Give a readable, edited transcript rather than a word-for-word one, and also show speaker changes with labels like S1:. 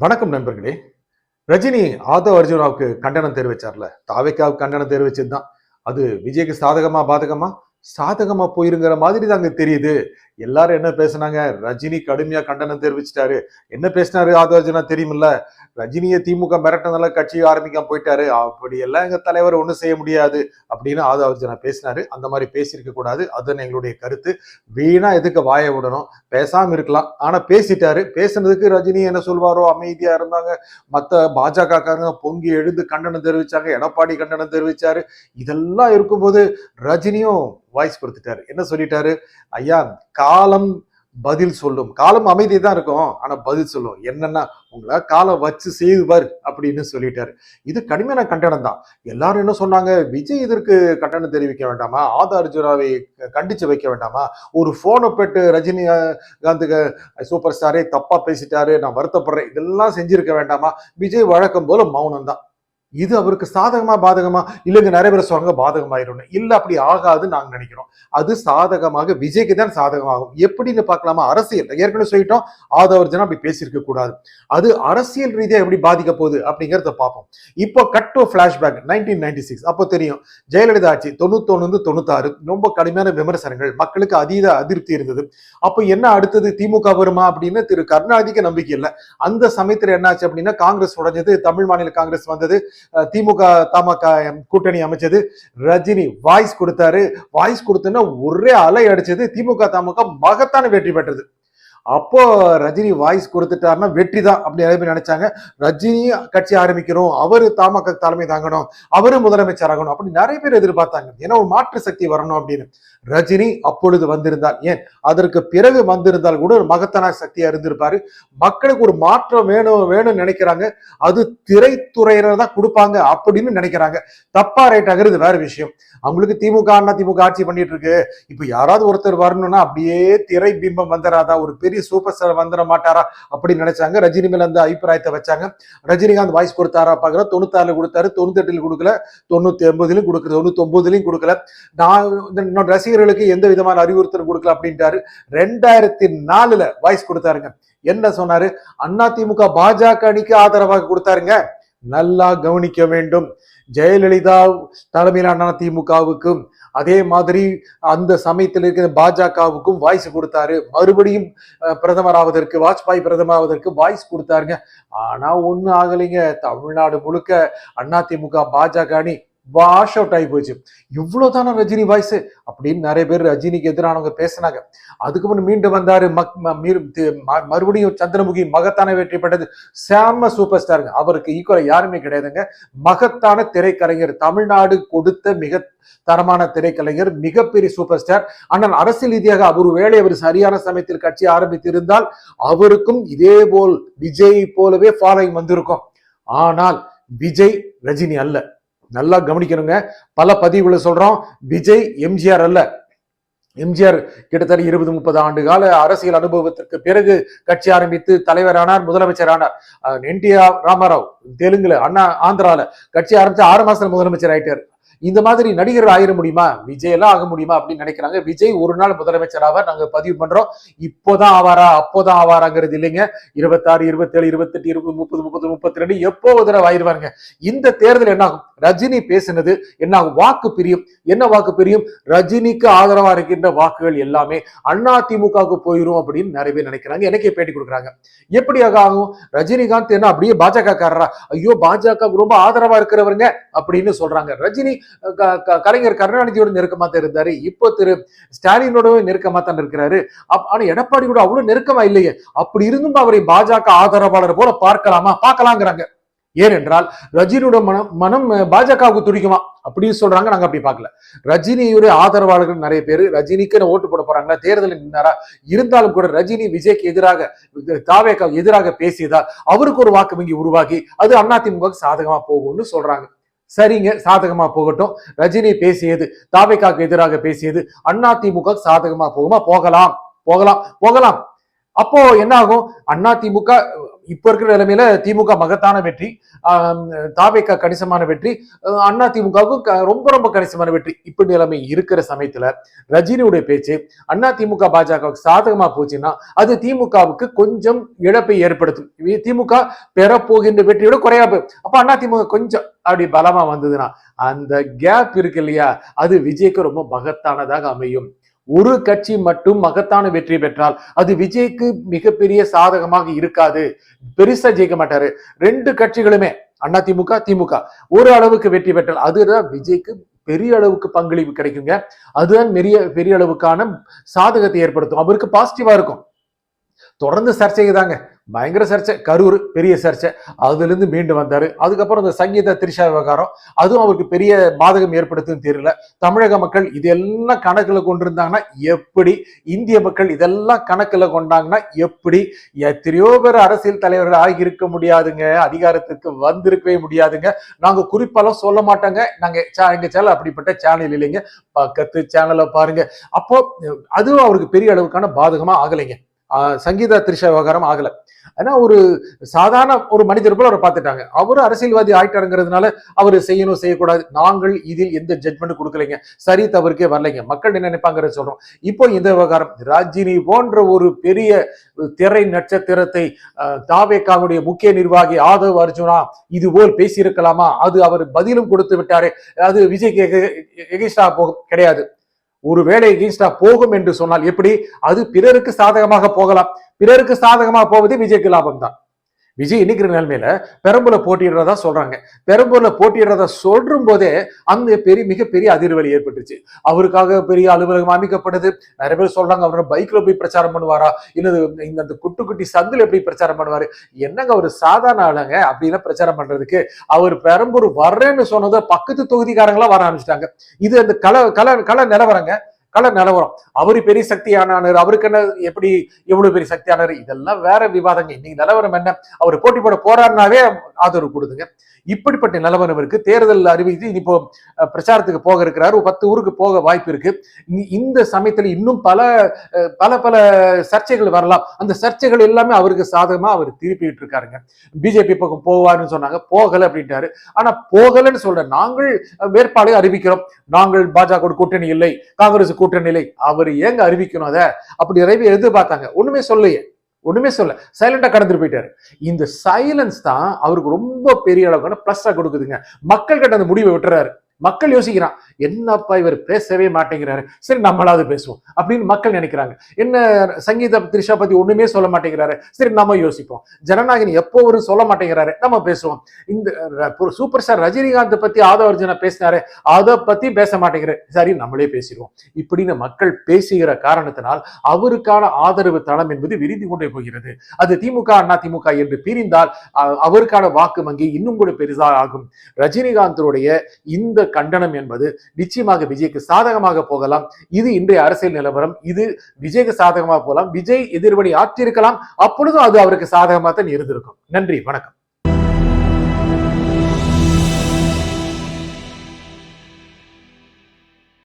S1: வணக்கம் நண்பர்களே. ரஜினி ஆதவ் அர்ஜுனாவுக்கு கண்டனம் தெரிவிச்சார்ல, தாவேக்காவுக்கு கண்டனம் தெரிவிச்சதுதான். அது விஜய்க்கு சாதகமா பாதகமா? சாதகமா போயிருங்கிற மாதிரி தாங்க தெரியுது. எல்லாரும் என்ன பேசுனாங்க? ரஜினி கடுமையா கண்டனம் தெரிவிச்சிட்டாரு. என்ன பேசினாரு ஆதவ் அர்ஜுனா தெரியுமில்ல? ரஜினியை திமுக மிரட்டினால கட்சி ஆரம்பிக்காம போயிட்டாரு. அப்படி எல்லாம் எங்க தலைவர் ஒண்ணும் செய்ய முடியாது அப்படின்னு ஆதவ் அர்ஜுனா பேசினாரு. அந்த மாதிரி பேசியிருக்க கூடாது. அதுன்னு எங்களுடைய கருத்து. வீணா எதுக்கு வாய விடணும்? பேசாம இருக்கலாம். ஆனா பேசிட்டாரு. பேசுனதுக்கு ரஜினி என்ன சொல்வாரோ அமைதியா இருந்தாங்க. மத்த பாஜக காரங்க பொங்கி எழுந்து கண்டனம் தெரிவிச்சாங்க. எடப்பாடி கண்டனம் தெரிவிச்சாரு. இதெல்லாம் இருக்கும்போது ரஜினியும் வாய்ஸ் கொடுத்துட்டாரு. என்ன சொல்லிட்டாரு? ஐயா, காலம் பதில் சொல்லும். காலம் அமைதி தான் இருக்கும், ஆனா பதில் சொல்லும். என்னன்னா, உங்களை காலம் வச்சு செய்வார் அப்படின்னு சொல்லிட்டாரு. இது கடுமையான கண்டனம் தான். எல்லாரும் என்ன சொன்னாங்க? விஜய் இதற்கு கண்டனம் தெரிவிக்க வேண்டாமா? ஆதவ் அர்ஜுனாவை கண்டிச்சு வைக்க வேண்டாமா? ஒரு போனை பெற்று ரஜினி காந்துக்கு சூப்பர் ஸ்டாரே தப்பா பேசிட்டாரு, நான் வருத்தப்படுறேன், இதெல்லாம் செஞ்சிருக்க வேண்டாமா? விஜய் வழக்கம் போல மௌனம் தான். இது அவருக்கு சாதகமா பாதகமா? இல்லைங்க, நிறைய பேர் சொல்றாங்க பாதகமாயிரும். இல்ல, அப்படி ஆகாதுன்னு நாங்க நினைக்கிறோம். அது சாதகமாக விஜய்க்கு தான் சாதகமாகும். எப்படின்னு பார்க்கலாமா? அரசியல் ஏற்கனவே சொல்லிட்டோம், ஆதவ் அர்ஜுனா அப்படி பேசியிருக்க கூடாது. அது அரசியல் ரீதியா எப்படி பாதிக்க போகுது அப்படிங்கறத பார்ப்போம். இப்போ கட் டு பிளாஷ்பேக் 1996. அப்போ தெரியும், ஜெயலலிதா ஆட்சி 91 96 ரொம்ப கடுமையான விமர்சனங்கள், மக்களுக்கு அதீத அதிருப்தி இருந்தது. அப்போ என்ன அடுத்தது திமுக வருமா அப்படின்னு திரு கருணாநிதிக்கு நம்பிக்கை இல்லை. அந்த சமயத்துல என்ன ஆச்சு அப்படின்னா, காங்கிரஸ் உடைஞ்சது, தமிழ் மாநில காங்கிரஸ் வந்தது, திமுக தமாக கூட்டணி அமைச்சது. ரஜினி வாய்ஸ் கொடுத்தாரு. வாய்ஸ் கொடுத்தோன்னா ஒரே அலை அடிச்சது. திமுக தமாக மகத்தான வெற்றி பெற்றது. அப்போ ரஜினி வாய்ஸ் கொடுத்துட்டாருன்னா வெற்றி தான் அப்படி நிறைய பேர் நினைச்சாங்க. ரஜினி கட்சி ஆரம்பிக்கிறோம், அவரு தமாக தலைமை தாங்கணும், அவரு முதலமைச்சர் ஆகணும் அப்படி நிறைய பேர் எதிர்பார்த்தாங்க. ஏன்னா ஒரு மாற்று சக்தி வரணும் அப்படின்னு. ரஜினி அப்பொழுது வந்திருந்தால், ஏன் அதற்கு பிறகு வந்திருந்தால் கூட ஒரு மகத்தான சக்தியா இருந்திருப்பாரு. மக்களுக்கு ஒரு மாற்றம் வேணும்னு நினைக்கிறாங்க. அது திரைத்துறையினர் தான் கொடுப்பாங்க அப்படின்னு நினைக்கிறாங்க. தப்பா ரைட் ஆகிறது வேற விஷயம். அவங்களுக்கு திமுக அண்ணா திமுக ஆட்சி பண்ணிட்டு இருக்கு, இப்ப யாராவது ஒருத்தர் வரணும்னா அப்படியே திரை பிம்பம் வந்துடாதா, ஒரு பெரிய சூப்பர் ஸ்டார் வந்துட மாட்டாரா அப்படின்னு நினைச்சாங்க. ரஜினி மேல அந்த அபிப்பிராயத்தை வச்சாங்க. ரஜினிகாந்த் வாய்ஸ் கொடுத்தாரா பாக்குற, 96 கொடுத்தாரு, 98 கொடுக்கல, 99 கொடுக்கல, 99 கொடுக்கல. நான் ரசிகர்களுக்கு எந்த விதமான அறிவுறுத்தல் கொடுக்கல அப்படின்ட்டாரு. 2004 வாய்ஸ் கொடுத்தாருங்க. என்ன சொன்னாரு? அண்ணா திமுக பாஜக அணிக்கு ஆதரவாக கொடுத்தாருங்க. நல்லா கவனிக்க வேண்டும். ஜெயலலிதா தலைமையிலான திமுகவுக்கும் அதே மாதிரி அந்த சமயத்தில் இருக்கிற பாஜகவுக்கும் வாய்ஸ் கொடுத்தாரு. மறுபடியும் பிரதமர் ஆவதற்கு, வாஜ்பாய் பிரதமர் ஆவதற்கு வாய்ஸ் கொடுத்தாருங்க. ஆனா ஒண்ணு ஆகலைங்க. தமிழ்நாடு முழுக்க அதிமுக பாஜக அணி வாஷ் அவுட் ஆகி போச்சு. இவ்வளவுதான ரஜினி வாய்ஸ் அப்படின்னு நிறைய பேர் ரஜினிக்கு எதிரானவங்க பேசினாங்க. அதுக்கப்புறம் மீண்டும் வந்தாரு. மறுபடியும் சந்திரமுகி மகத்தான வெற்றி பெற்றது. செம்ம சூப்பர் ஸ்டாருங்க. அவருக்கு ஈக்குவலா யாருமே கிடையாதுங்க. மகத்தான திரைக்கலைஞர், தமிழ்நாடு கொடுத்த மிக தரமான திரைக்கலைஞர், மிகப்பெரிய சூப்பர் ஸ்டார். ஆனால் அரசியல் ரீதியாக அவர் வேலை அவர் சரியான சமயத்தில் கட்சி ஆரம்பித்திருந்தால் அவருக்கும் இதே போல் விஜய் போலவே ஃபாலோயிங் வந்திருக்கும். ஆனால் விஜய் ரஜினி அல்ல. நல்லா கவனிக்கணுங்க. பல பதிவுகளை சொல்றோம், விஜய் எம்ஜிஆர் அல்ல. எம்ஜிஆர் கிட்டத்தட்ட 20-30 ஆண்டு கால அரசியல் அனுபவத்திற்கு பிறகு கட்சி ஆரம்பித்து தலைவரானார், முதலமைச்சர் ஆனார். NTR ராமாராவ் தெலுங்குல, அண்ணா ஆந்திரால கட்சி ஆரம்பிச்சு 6 மாசத்துல முதலமைச்சர் ஆயிட்டாரு. இந்த மாதிரி நடிகர்கள் ஆயிட முடியுமா? விஜய் எல்லாம் ஆக முடியுமா அப்படின்னு நினைக்கிறாங்க. விஜய் ஒரு நாள் முதலமைச்சர் ஆவார், நாங்க பதிவு பண்றோம். இப்போதான் ஆவாரா அப்போதான் ஆவாராங்கிறது இல்லைங்க. 26 27 28 20 30 30 32 எப்போ ஒரு தடவை ஆயிடுவாருங்க. இந்த தேர்தல் என்ன ஆகும்? ரஜினி பேசினது என்ன ஆகும்? வாக்கு பிரியும். என்ன வாக்கு பிரியும்? ரஜினிக்கு ஆதரவா இருக்கின்ற வாக்குகள் எல்லாமே அதிமுகவுக்கு போயிரும் அப்படின்னு நிறைய பேர் நினைக்கிறாங்க. எனக்கே பேட்டி கொடுக்குறாங்க. எப்படியாக ஆகும்? ரஜினிகாந்த் என்ன அப்படியே பாஜக காரரா? ஐயோ, பாஜக ரொம்ப ஆதரவா இருக்கிறவருங்க அப்படின்னு சொல்றாங்க. ரஜினி கலைஞர் கருணாநிதியோட நெருக்கமா தான் இருந்தாரு. இப்போ திரு ஸ்டாலினோட நெருக்கமா தான் இருக்கிறாரு. ஆனா எடப்பாடி கூட அவ்வளவு நெருக்கமா இல்லையே. அப்படி இருந்தும் அவரை பாஜக ஆதரவாளர் போல பார்க்கலாமா? பார்க்கலாங்கிறாங்க. ஏனென்றால் ரஜினியோட மனம் பாஜகவுக்கு துடிக்குமா அப்படின்னு சொல்றாங்க. நாங்க அப்படி பார்க்கல. ரஜினியுடைய ஆதரவாளர்கள் நிறைய பேர் ரஜினிக்கு ஓட்டு போட போறாங்களா, தேர்தலில் நின்னாரா? இருந்தாலும் கூட ரஜினி விஜய்க்கு எதிராக, தாவேக்காவுக்கு எதிராக பேசியதால் அவருக்கு ஒரு வாக்கு வங்கி உருவாகி அது அதிமுக சாதகமா போகும்னு சொல்றாங்க. சரிங்க, சாதகமா போகட்டும். ரஜினி பேசியது, தாவேக்காவுக்கு எதிராக பேசியது அதிமுக சாதகமா போகுமா? போகலாம் போகலாம் போகலாம். அப்போ என்ன ஆகும்? அண்ணா திமுக இப்ப இருக்கிற நிலைமையில திமுக மகத்தான வெற்றி, தாவேகா கணிசமான வெற்றி, அண்ணா திமுகவுக்கு ரொம்ப ரொம்ப கணிசமான வெற்றி. இப்படி நிலைமை இருக்கிற சமயத்துல ரஜினியுடைய பேச்சு அண்ணா திமுக பாஜகவுக்கு சாதகமா போச்சுன்னா அது திமுகவுக்கு கொஞ்சம் இழப்பை ஏற்படுத்தும். திமுக பெறப்போகின்ற வெற்றியோட குறையா அப்ப அண்ணா திமுக கொஞ்சம் அப்படி பலமா வந்ததுன்னா அந்த கேப் இருக்கு இல்லையா, அது விஜய்க்கு ரொம்ப மகத்தானதாக அமையும். ஒரு கட்சி மட்டும் மகத்தான வெற்றி பெற்றால் அது விஜய்க்கு மிகப்பெரிய சாதகமாக இருக்காது, பெருசா ஜெயிக்க மாட்டாரு. ரெண்டு கட்சிகளுமே அதிமுக திமுக ஒரு அளவுக்கு வெற்றி பெற்றால் அதுதான் விஜய்க்கு பெரிய அளவுக்கு பங்களிப்பு கிடைக்குங்க. அதுதான் பெரிய அளவுக்கான சாதகத்தை ஏற்படுத்தும், அவருக்கு பாசிட்டிவா இருக்கும். தொடர்ந்து சர்ச்சைக்கு தாங்க, பயங்கர சர்ச்சை, கரூர் பெரிய சர்ச்சை, அதுல இருந்து மீண்டு வந்தாரு. அதுக்கப்புறம் இந்த சங்கீதா திரிஷா விவகாரம், அதுவும் அவருக்கு பெரிய பாதகம் ஏற்படுத்துன்னு தெரியல. தமிழக மக்கள் இதெல்லாம் கணக்குல கொண்டிருந்தாங்கன்னா எப்படி, இந்திய மக்கள் இதெல்லாம் கணக்குல கொண்டாங்கன்னா எப்படி, எத்தனையோ பேர் அரசியல் தலைவர்கள் ஆகியிருக்க முடியாதுங்க, அதிகாரத்துக்கு வந்திருக்கவே முடியாதுங்க. நாங்க குறிப்பெல்லாம் சொல்ல மாட்டாங்க, நாங்க எங்க சேனல் அப்படிப்பட்ட சேனல் இல்லைங்க, பக்கத்து சேனலை பாருங்க. அப்போ அதுவும் அவருக்கு பெரிய அளவுக்கான பாதகமா ஆகலைங்க. சங்கீதா திரிஷா விவகாரம் ஆகல. ஏன்னா ஒரு சாதாரண ஒரு மனிதர் போல அவர் பார்த்துட்டாங்க. அவரும் அரசியல்வாதி ஆயிட்டாருங்கிறதுனால அவர் செய்யணும் செய்யக்கூடாது நாங்கள் இதில் எந்த ஜட்மெண்ட் கொடுக்கலைங்க, சரி தவறுக்கே வரலைங்க, மக்கள் என்ன நினைப்பாங்கிறத சொல்றோம். இப்போ இந்த விவகாரம் ரஜினி போன்ற ஒரு பெரிய திரை நட்சத்திரத்தை தாவேகாவுடைய முக்கிய நிர்வாகி ஆதவ் அர்ஜுனா இது போல் பேசியிருக்கலாமா, அது அவர் பதிலும் கொடுத்து விட்டாரு, அது விஜய்க்கு எகென்ஸ்டா போகும் கிடையாது. ஒருவேளை எகென்ஸ்டா போகும் என்று சொன்னால் எப்படி, அது பிறருக்கு சாதகமாக போகலாம், பிறருக்கு சாதகமாக போவது விஜய்க்கு லாபம் தான். விஜய் இன்னைக்கு நிலைமையில பெரம்பூர்ல போட்டியிடுறதா சொல்றாங்க. பெரம்பூர்ல போட்டியிடுறதா சொல்லும் போதே அந்த மிகப்பெரிய அதிர்வலி ஏற்பட்டுச்சு. அவருக்காக பெரிய அலுவலகம் அமைக்கப்படுது. நிறைய பேர் சொல்றாங்க அவர் பைக்ல போய் பிரச்சாரம் பண்ணுவாரா, இல்லது இந்த குட்டி குட்டி சந்தில எப்படி பிரச்சாரம் பண்ணுவாரு, என்னங்க அவர் சாதாரண ஆளுங்க அப்படின்னு பிரச்சாரம் பண்றதுக்கு. அவர் பெரம்பூர் வர்றேன்னு சொன்னதை பக்கத்து தொகுதிக்காரங்களா வர ஆரம்பிச்சிட்டாங்க. இது அந்த கள நிலவரங்க, கள நிலவரம். அவரு பெரிய சக்தியானாரு, அவருக்கு என்ன எப்படி எவ்வளவு பெரிய சக்தியானாரு, இதெல்லாம் வேற விவாதங்க. இன்னைக்கு நிலவரம் என்ன, அவர் போட்டி போட போறாருனாவே ஆதரவு கொடுதுங்க. இப்படிப்பட்ட நிலவரம் இருக்கு. தேர்தல் அறிவித்து இப்போ பிரச்சாரத்துக்கு போக இருக்கிறாரு, 10 ஊருக்கு போக வாய்ப்பு இருக்கு. இந்த சமயத்துல இன்னும் பல பல பல சர்ச்சைகள் வரலாம். அந்த சர்ச்சைகள் எல்லாமே அவருக்கு சாதகமா அவர் திருப்பிட்டு இருக்காருங்க. பிஜேபி பக்கம் போவாருன்னு சொன்னாங்க, போகல அப்படின்ட்டாரு. ஆனா போகலன்னு சொல்ற நாங்கள் வேட்பாளரை அறிவிக்கிறோம், நாங்கள் பாஜக கூட்டணி இல்லை, காங்கிரஸ் கூட்டணி இல்லை, அவர் ஏங்க அறிவிக்கணும் அதை, அப்படி நிறைய எதிர்பார்த்தாங்க, ஒண்ணுமே சொல்லலையே, ஒண்ணுமே சொல்ல, சைலண்டா கடந்துட்டு போயிட்டாரு. இந்த சைலன்ஸ் தான் அவருக்கு ரொம்ப பெரிய அளவுக்கான பிளஸ்ஸா கொடுக்குதுங்க. மக்கள் கிட்ட அந்த முடிவை விட்டுறாரு. மக்கள் யோசிக்கிறான், என்னப்பா இவர் பேசவே மாட்டேங்கிறாரு, சரி நம்மளாவது பேசுவோம் அப்படின்னு மக்கள் நினைக்கிறாங்க. என்ன சங்கீதா திரிஷா பத்தி ஒண்ணுமே சொல்ல மாட்டேங்கிறாரு, சரி நம்ம யோசிப்போம். ஜனநாயகன் எப்போ ஒரு சொல்ல மாட்டேங்கிறாரு, நம்ம பேசுவோம். இந்த சூப்பர் ஸ்டார் ரஜினிகாந்த் பத்தி ஆதவ அர்ஜுனா பேசினாரு, அதை பத்தி பேச மாட்டேங்கிறாரு, சரி நம்மளே பேசிடுவோம் இப்படின்னு மக்கள் பேசுகிற காரணத்தினால் அவருக்கான ஆதரவு தளம் என்பது விரிந்து கொண்டே போகிறது. அது திமுக அண்ணா திமுக என்று பிரிந்தால் அவருக்கான வாக்கு வங்கி இன்னும் கூட பெரிதாக ஆகும். ரஜினிகாந்தனுடைய இந்த கண்டனம் என்பது நிச்சயமாக விஜய்க்கு சாதகமாக போகலாம். இது இன்றைய அரசியல் நிலவரம். இது விஜய்க்கு சாதகமாக போகலாம், விஜய் எதிர்வடி ஆற்றிருக்கலாம், அப்பொழுதும் அது அவருக்கு சாதகமாக தான் இருந்திருக்கும். நன்றி, வணக்கம்.